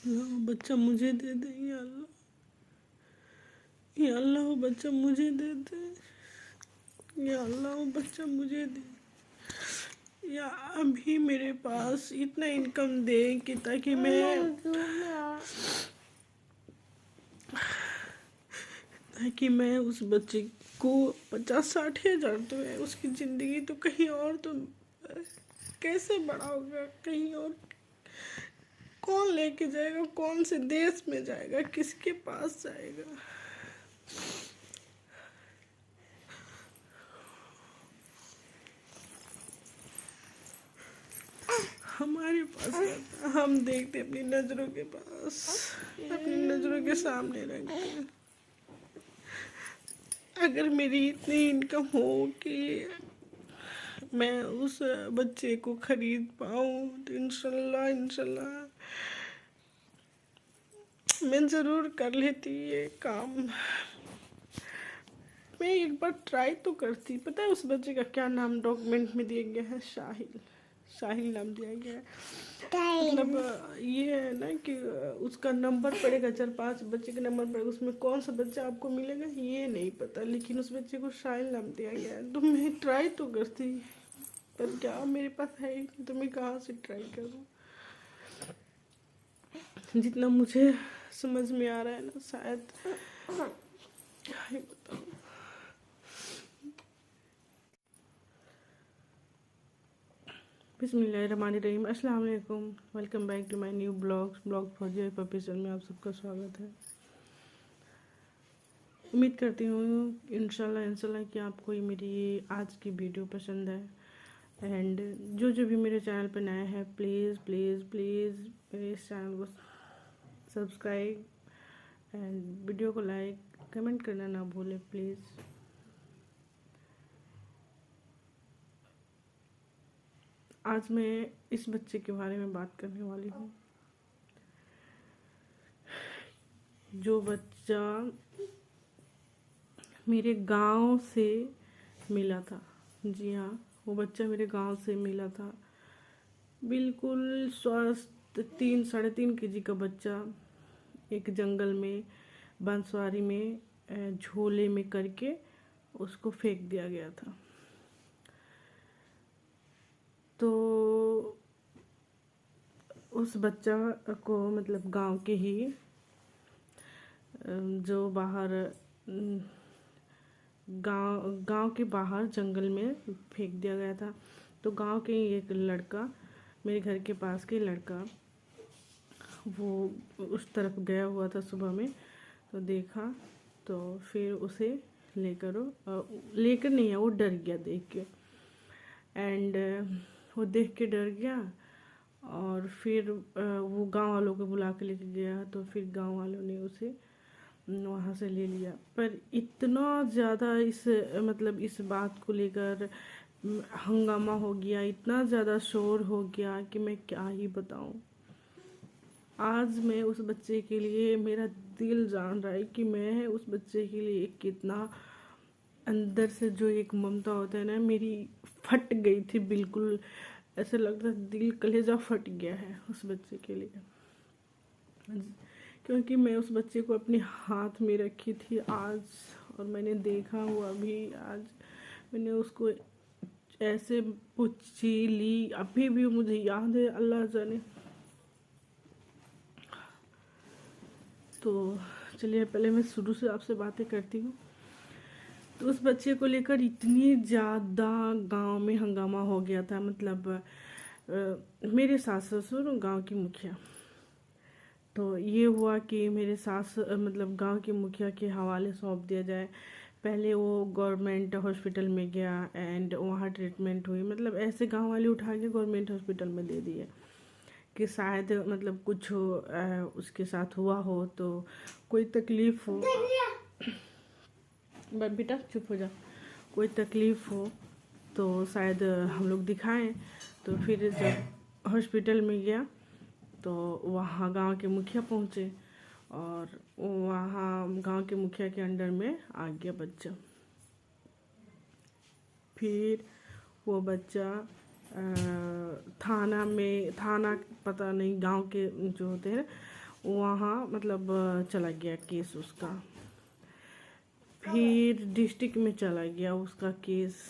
अल्लाह वो बच्चा मुझे दे दे, या अल्लाह, या अल्लाह वो बच्चा मुझे दे दे, या अल्लाह वो बच्चा मुझे दे, या अभी मेरे पास इतना इनकम दे कि ताकि मैं उस बच्चे को 50-60 हज़ार तो है, उसकी ज़िंदगी तो कहीं और तो कैसे बड़ा होगा, कहीं और कौन लेके जाएगा, कौन से देश में जाएगा, किसके पास जाएगा। हमारे पास रहता, हम देखते अपनी नज़रों के पास, अपनी नज़रों के सामने रखते हैं। अगर मेरी इतनी इनकम हो कि मैं उस बच्चे को खरीद पाऊँ तो इंशाल्लाह इंशाल्लाह मैं ज़रूर कर लेती ये काम। मैं एक बार ट्राई तो करती। पता है उस बच्चे का क्या नाम डॉक्यूमेंट में दिया गया है? साहिल, साहिल नाम दिया गया है। मतलब ये है ना कि उसका नंबर पड़ेगा, 4-5 बच्चे का नंबर पड़ेगा, उसमें कौन सा बच्चा आपको मिलेगा ये नहीं पता, लेकिन उस बच्चे को साहिल नाम दिया गया है। तो मैं ट्राई तो करती, पर क्या मेरे पास है ही नहीं, तो मैं कहाँ से ट्राई करूँ। जितना मुझे समझ में आ रहा है ना, शायद क्या ही बताऊँ। बिस्मिल्लाहिर्रहमानिर्रहीम, अस्सलाम वालेकुम, welcome back to my new blog Fauzia पपीसल में आप सबका स्वागत है। उम्मीद करती हूँ इंशाल्लाह कि आपको ये मेरी आज की वीडियो पसंद है। एंड जो भी मेरे चैनल पर नया है, प्लीज़ प्लीज़ प्लीज़ मेरे इस चैनल को सब्सक्राइब एंड वीडियो को लाइक कमेंट करना ना भूलें प्लीज़। आज मैं इस बच्चे के बारे में बात करने वाली हूँ, जो बच्चा मेरे गांव से मिला था। जी हाँ, वो बच्चा मेरे गांव से मिला था, बिल्कुल स्वस्थ 3-3.5 kg का बच्चा, एक जंगल में बांसवारी में झोले में करके उसको फेंक दिया गया था। तो उस बच्चा को मतलब गांव के ही जो बाहर गांव के बाहर जंगल में फेंक दिया गया था। तो गांव के एक लड़का, मेरे घर के पास के लड़का, वो उस तरफ गया हुआ था सुबह में, तो देखा, तो फिर उसे लेकर नहीं है, वो डर गया देख के। एंड वो देख के डर गया, और फिर वो गांव वालों को बुला के लेके गया। तो फिर गांव वालों ने उसे वहाँ से ले लिया। पर इतना ज़्यादा इस बात को लेकर हंगामा हो गया, इतना ज़्यादा शोर हो गया कि मैं क्या ही बताऊँ। आज मैं उस बच्चे के लिए, मेरा दिल जान रहा है कि मैं उस बच्चे के लिए कितना अंदर से जो एक ममता होता है ना, मेरी फट गई थी बिल्कुल। ऐसा लगता है दिल कलेजा फट गया है उस बच्चे के लिए, क्योंकि मैं उस बच्चे को अपने हाथ में रखी थी आज, और मैंने देखा हुआ भी आज। मैंने उसको ऐसे पूछी ली, अभी भी मुझे याद है, अल्लाह जाने। तो चलिए पहले मैं शुरू से आपसे बातें करती हूँ। तो उस बच्चे को लेकर इतनी ज़्यादा गांव में हंगामा हो गया था। मतलब मेरे सास ससुर गांव की मुखिया, तो ये हुआ कि मेरे सास मतलब गांव के मुखिया के हवाले सौंप दिया जाए। पहले वो गवर्नमेंट हॉस्पिटल में गया एंड वहाँ ट्रीटमेंट हुई। मतलब ऐसे गांव वाले उठा के गवर्नमेंट हॉस्पिटल में दे दिए कि शायद मतलब कुछ उसके साथ हुआ हो, तो कोई तकलीफ़ हो। बेटा चुप हो जा। कोई तकलीफ़ हो तो शायद हम लोग दिखाएं। तो फिर जब हॉस्पिटल में गया तो वहाँ गांव के मुखिया पहुँचे, और वहाँ गांव के मुखिया के अंडर में आ गया बच्चा। फिर वो बच्चा थाना पता नहीं, गांव के जो होते हैं वहाँ मतलब चला गया केस उसका। फिर डिस्ट्रिक्ट में चला गया उसका केस।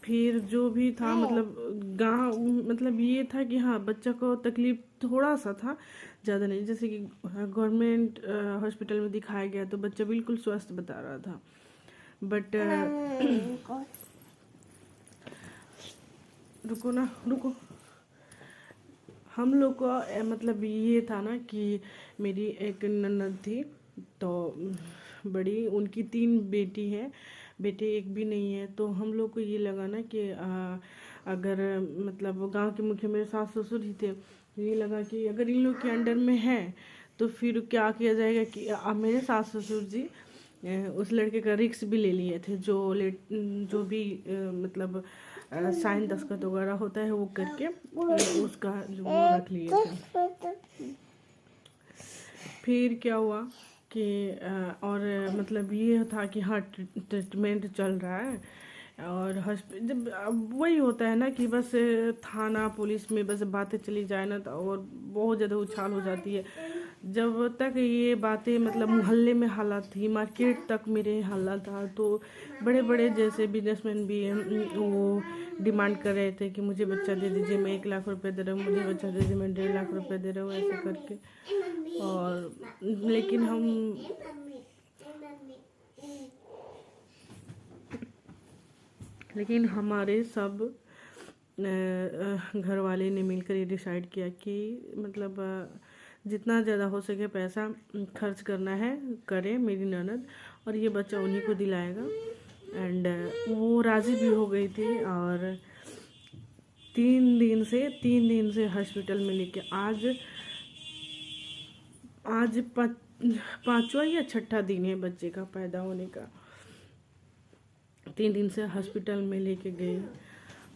फिर जो भी था मतलब गांव मतलब ये था कि हाँ बच्चा को तकलीफ थोड़ा सा था, ज़्यादा नहीं। जैसे कि गवर्नमेंट हॉस्पिटल में दिखाया गया तो बच्चा बिल्कुल स्वस्थ बता रहा था। बट रुको ना रुको, हम लोग को मतलब ये था ना कि मेरी एक ननद थी, तो बड़ी, उनकी 3 बेटी हैं, बेटे एक भी नहीं है। तो हम लोग को ये लगा ना कि अगर मतलब गांव के मुखिया मेरे सास ससुर ही थे, ये लगा कि अगर इन लोग के अंडर में है तो फिर क्या किया जाएगा कि मेरे सास ससुर जी उस लड़के का रिस्क भी ले लिए थे, जो भी मतलब साइन दस्तखत वगैरह होता है वो करके उसका जो वो रख लिए थे। फिर क्या हुआ कि और मतलब ये था कि हाँ ट्रीटमेंट चल रहा है, और जब अब वही होता है ना कि बस थाना पुलिस में बस बातें चली जाए ना तो और बहुत ज़्यादा उछाल हो जाती है। जब तक ये बातें मतलब मोहल्ले में हालत थी, मार्केट तक मेरे हालत था, तो बड़े बड़े जैसे बिजनेसमैन भी हैं वो डिमांड कर रहे थे कि मुझे बच्चा दे दीजिए, मैं 1 लाख रुपए दे रहा हूँ, मुझे बच्चा दे दीजिए, मैं 1.5 लाख रुपए दे रहा हूँ, ऐसे करके। और लेकिन हमारे सब घर वाले ने मिलकर ये डिसाइड किया कि मतलब जितना ज़्यादा हो सके पैसा खर्च करना है करे मेरी ननद, और ये बच्चा उन्हीं को दिलाएगा। एंड वो राज़ी भी हो गई थी। और 3 दिन से हॉस्पिटल में लेके आज 5वां या 6ठा दिन है बच्चे का पैदा होने का। 3 दिन से हॉस्पिटल में लेके गई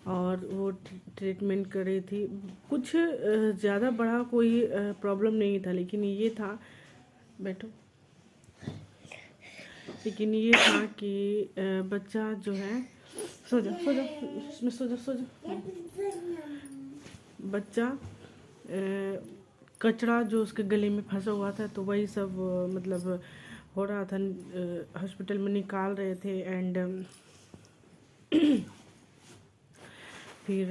और वो ट्रीटमेंट कर रही थी। कुछ ज़्यादा बड़ा कोई प्रॉब्लम नहीं था, लेकिन ये था, बैठो, लेकिन ये था कि बच्चा जो है, सो जा इसमें सो जा। बच्चा कचरा जो उसके गले में फंसा हुआ था, तो वही सब मतलब हो रहा था, हॉस्पिटल में निकाल रहे थे। एंड फिर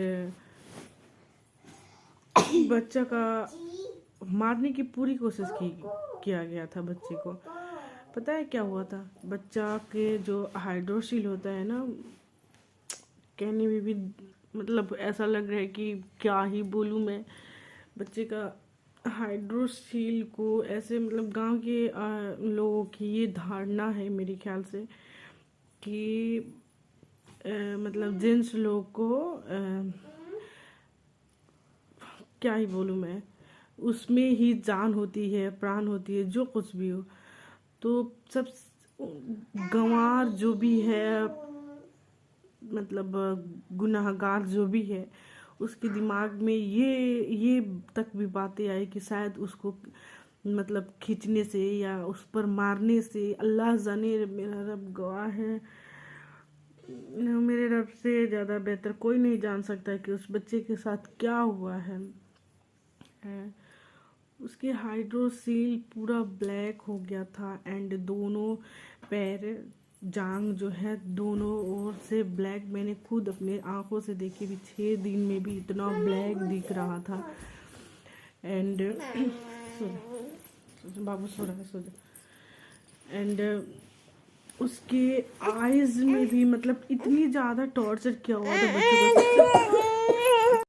बच्चा का मारने की पूरी कोशिश किया गया था बच्चे को। पता है क्या हुआ था? बच्चा के जो हाइड्रोसील होता है ना, कहने में भी मतलब ऐसा लग रहा है कि क्या ही बोलूँ मैं। बच्चे का हाइड्रोसील को ऐसे मतलब गांव के लोगों की ये धारणा है मेरे ख्याल से कि मतलब जेंट्स लोग को क्या ही बोलूँ मैं, उसमें ही जान होती है, प्राण होती है, जो कुछ भी हो। तो सब गंवार जो भी है, मतलब गुनाहगार जो भी है, उसके दिमाग में ये तक भी बातें आई कि शायद उसको मतलब खींचने से या उस पर मारने से, अल्लाह जाने, मेरा रब गवाह है, मेरे रब से ज़्यादा बेहतर कोई नहीं जान सकता कि उस बच्चे के साथ क्या हुआ है। उसके हाइड्रोसील पूरा ब्लैक हो गया था। एंड दोनों पैर, जांग जो है दोनों ओर से ब्लैक, मैंने खुद अपने आंखों से देखी भी, 6 दिन में भी इतना ब्लैक दिख रहा था। एंड बाबू सो रहा है, सो जा। एंड उसके आईज में भी मतलब इतनी ज़्यादा टॉर्चर किया हुआ था बच्चों को,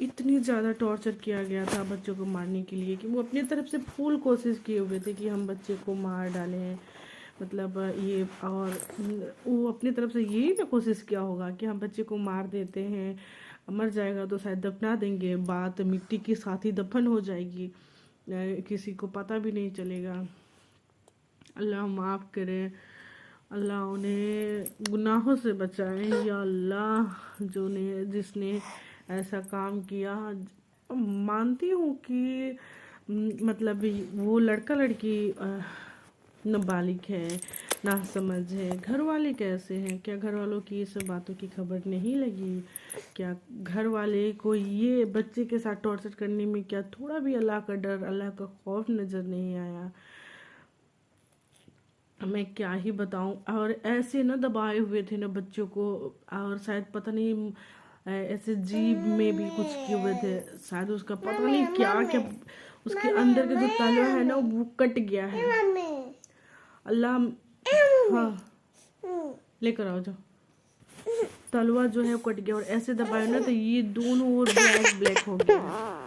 इतनी ज़्यादा टॉर्चर किया गया था बच्चों को मारने के लिए कि वो अपनी तरफ से फुल कोशिश किए हुए थे कि हम बच्चे को मार डालें, मतलब ये। और वो अपनी तरफ से यही भी कोशिश किया होगा कि हम बच्चे को मार देते हैं, मर जाएगा तो शायद दफना देंगे, बात मिट्टी के साथ ही दफन हो जाएगी, किसी को पता भी नहीं चलेगा। अल्लाह माफ़ करे, अल्लाह उन्हें गुनाहों से बचाए या अल्लाह, जिसने ऐसा काम किया। मानती हूँ कि मतलब वो लड़का लड़की नाबालिग है, ना समझ है। घर वाले कैसे हैं? क्या घर वालों की ये सब बातों की खबर नहीं लगी? क्या घर वाले को ये बच्चे के साथ टॉर्चर करने में क्या थोड़ा भी अल्लाह का डर, अल्लाह का खौफ नज़र नहीं आया? मैं क्या ही बताऊं। और ऐसे ना दबाए हुए थे ना बच्चों को, और शायद पता नहीं ऐसे जीभ में भी कुछ किए हुए थे, शायद उसका पता नहीं क्या क्या उसके अंदर का जो तलवा है ना वो कट गया है। अल्लाह, हाँ लेकर आओ जाओ। तलवा जो है वो कट गया और ऐसे दबाए ना तो ये दोनों ओर ब्लैक ब्लैक हो गया है।